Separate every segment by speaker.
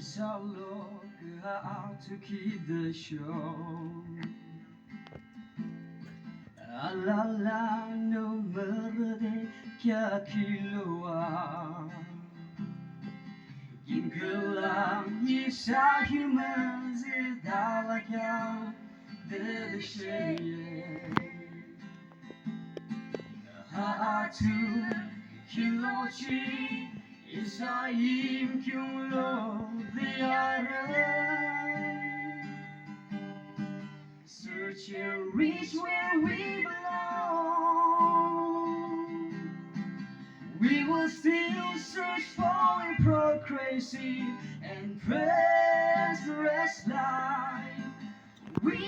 Speaker 1: solo to keep the show. La la no merde kya kiloa. Yimkhiung'Naga isa human zidalaka de sheye. Atsuba khiungrü isa Yimkhiung'Naga. Search and reach where we belong. We will still search for hypocrisy and press the rest life. We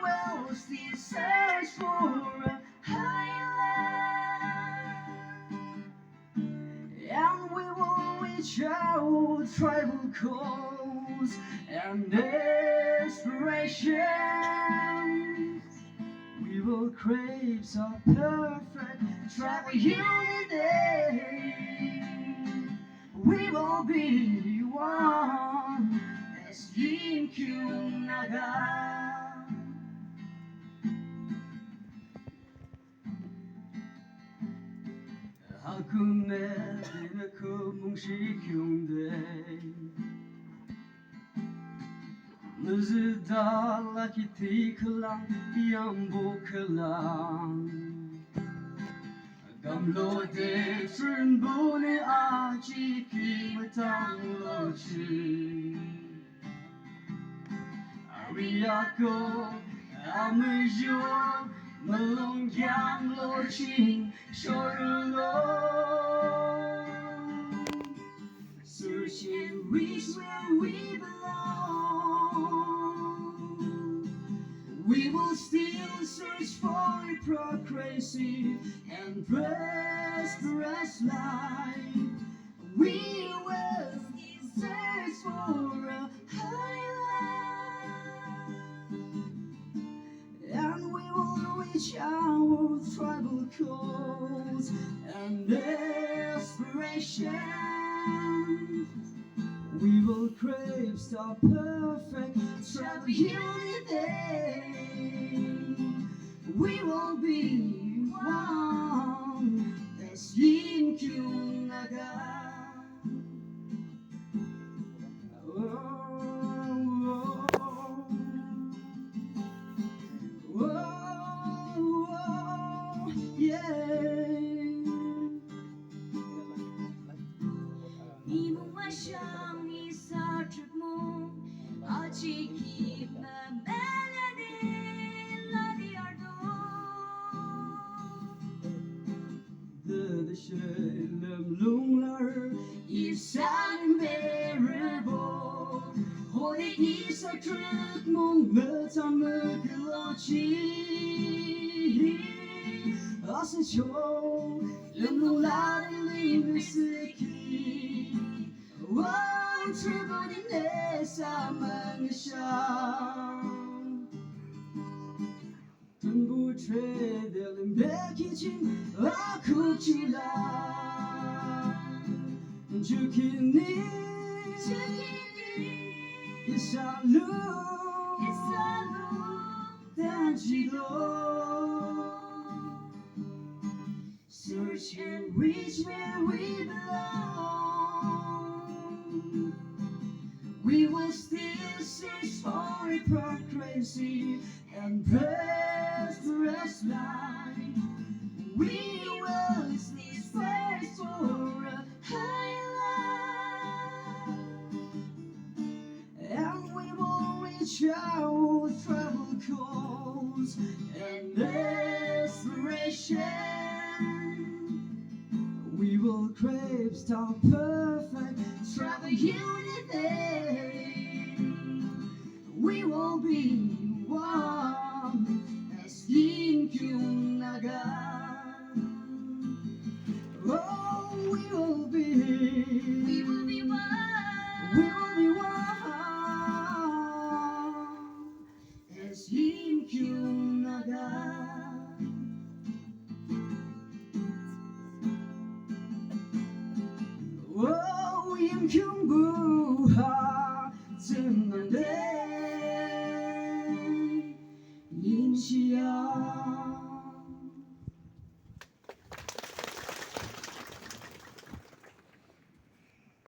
Speaker 1: will still search for a higher land, and we will reach our tribal calls and aspirations. We will crave some perfect tribal unity. We will be one as Yimkhiung'Naga. Hakune dine kumungshi kyungde. Mızıdala kiti kılan yambu kılan. Gamlo de trun bune aji ki matang lo chi. Ariako amayo malong yang lo chi shorulo. Search and reach where we belong. We will still search for hypocrisy and press the rest life. We will still search for a higher land, and we will reach our tribal calls and aspirations. We will crave star perfect tribal unity. We will be one as Yimkhiung'Naga. Oh, oh, oh, oh, yeah.
Speaker 2: 你梦幻想你撒着梦，阿奇基本美丽的拉的耳朵。
Speaker 1: The shalom lunglar is unbearable. Holy is a truth, mong metamaglachi. Asensio, lunglar limisiki. Oh, trouble in this among Tungu trade in Bekiching, a kuchila. Jukini, is a search and reach where we belong. We will still search for hypocrisy and press the rest line. We will still search for a higher land, and we will reach our tribal calls and aspirations. We will crave star perfect tribal unity. We will be one as Yimkhiung'Naga. Oh, we will be
Speaker 2: one.
Speaker 1: We will be one as Yimkhiung'Naga. Oh, Yimkhiung'Naga.